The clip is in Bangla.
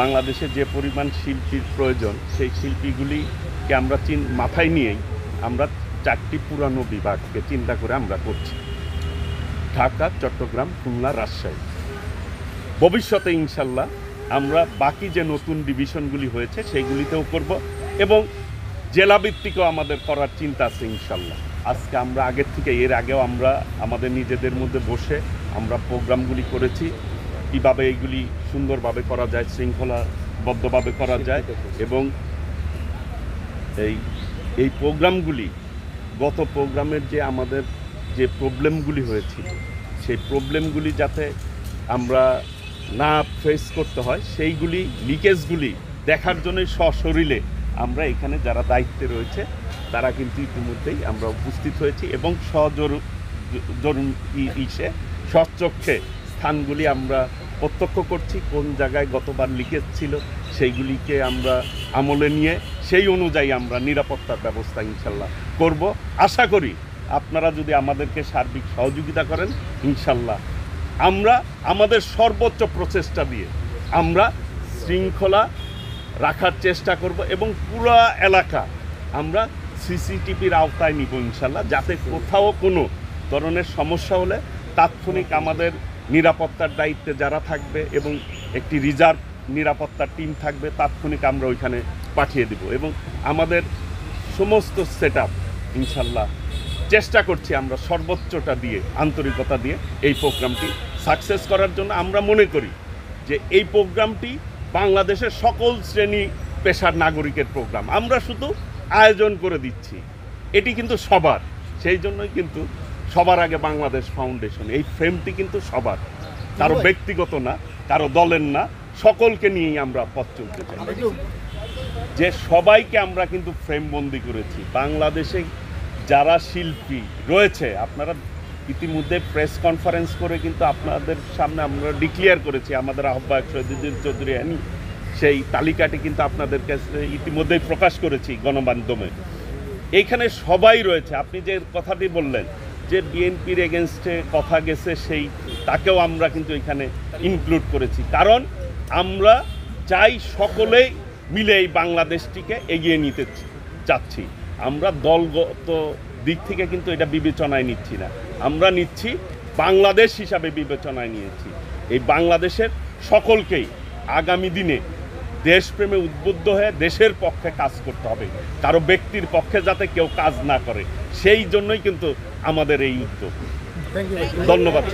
বাংলাদেশে যে পরিমাণ শিল্পীর প্রয়োজন সেই শিল্পীগুলিকে আমরা মাথায় নিয়েই আমরা 4টি পুরানো বিভাগকে চিন্তা করে আমরা করছি: ঢাকা, চট্টগ্রাম, খুলনা, রাজশাহী। ভবিষ্যতে ইনশাল্লাহ আমরা বাকি যে নতুন ডিভিশনগুলি হয়েছে সেইগুলিতেও করব এবং জেলাভিত্তিকও আমাদের করার চিন্তা আছে ইনশাল্লাহ। আজকে আমরা এর আগেও আমরা আমাদের নিজেদের মধ্যে বসে আমরা প্রোগ্রামগুলি করেছি, কীভাবে এইগুলি সুন্দরভাবে করা যায়, শৃঙ্খলাবদ্ধভাবে করা যায়। এবং এই প্রোগ্রামগুলি গত প্রোগ্রামের যে আমাদের যে প্রবলেমগুলি হয়েছিল সেই প্রবলেমগুলি যাতে আমরা না ফেস করতে হয়, সেইগুলি লিকেজগুলি দেখার জন্যই সশরীরে আমরা এখানে যারা দায়িত্বে রয়েছে তারা কিন্তু ইতিমধ্যেই আমরা উপস্থিত হয়েছি এবং স্বচক্ষে স্থানগুলি আমরা প্রত্যক্ষ করছি। কোন জায়গায় গতবার লিকেজ ছিল সেইগুলিকে আমরা আমলে নিয়ে সেই অনুযায়ী আমরা নিরাপত্তার ব্যবস্থা ইনশাল্লাহ করব। আশা করি আপনারা যদি আমাদেরকে সার্বিক সহযোগিতা করেন, ইনশাল্লাহ আমরা আমাদের সর্বোচ্চ প্রচেষ্টা দিয়ে আমরা শৃঙ্খলা রাখার চেষ্টা করব এবং পুরো এলাকা আমরা সিসিটিভির আওতায় নিব ইনশাল্লাহ, যাতে কোথাও কোনো ধরনের সমস্যা হলে তাৎক্ষণিক আমাদের নিরাপত্তার দায়িত্বে যারা থাকবে এবং একটি রিজার্ভ নিরাপত্তার টিম থাকবে, তাৎক্ষণিক আমরা ওইখানে পাঠিয়ে দেব এবং আমাদের সমস্ত সেটআপ ইনশাল্লাহ চেষ্টা করছি আমরা সর্বোচ্চটা দিয়ে, আন্তরিকতা দিয়ে এই প্রোগ্রামটি সাকসেস করার জন্য। আমরা মনে করি যে এই প্রোগ্রামটি বাংলাদেশের সকল শ্রেণী পেশার নাগরিকের প্রোগ্রাম, আমরা শুধু আয়োজন করে দিচ্ছি, এটি কিন্তু সবার। সেই জন্যই কিন্তু সবার আগে বাংলাদেশ ফাউন্ডেশন, এই ফ্রেমটি কিন্তু সবার, কারো ব্যক্তিগত না, কারো দলের না, সকলকে নিয়েই আমরা পথ চলতে চাই। যে সবাইকে আমরা কিন্তু ফ্রেমবন্দি করেছি। বাংলাদেশে যারা শিল্পী রয়েছে, আপনারা ইতিমধ্যে প্রেস কনফারেন্স করে কিন্তু আপনাদের সামনে আমরা ডিক্লেয়ার করেছি, আমাদের আহ্বায়ক শহীদুদ্দিন চৌধুরী আনি সেই তালিকাটি কিন্তু আপনাদের কাছে ইতিমধ্যেই প্রকাশ করেছি গণমাধ্যমে। এইখানে সবাই রয়েছে। আপনি যে কথাটি বললেন যে বিএনপির এগেনস্টে কথা গেছে, তাকেও আমরা কিন্তু এখানে ইনক্লুড করেছি, কারণ আমরা চাই সকলেই মিলে এই বাংলাদেশটিকে এগিয়ে নিতে চাচ্ছি। আমরা দলগত দিক থেকে কিন্তু এটা বিবেচনায় নিচ্ছি না, আমরা নিচ্ছি বাংলাদেশ হিসাবে বিবেচনায় নিয়েছি। এই বাংলাদেশের সকলকেই আগামী দিনে দেশপ্রেমে উদ্বুদ্ধ হয়ে দেশের পক্ষে কাজ করতে হবে, কারো ব্যক্তির পক্ষে যাতে কেউ কাজ না করে, সেই জন্যই কিন্তু আমাদের এই উদ্যোগ। ধন্যবাদ।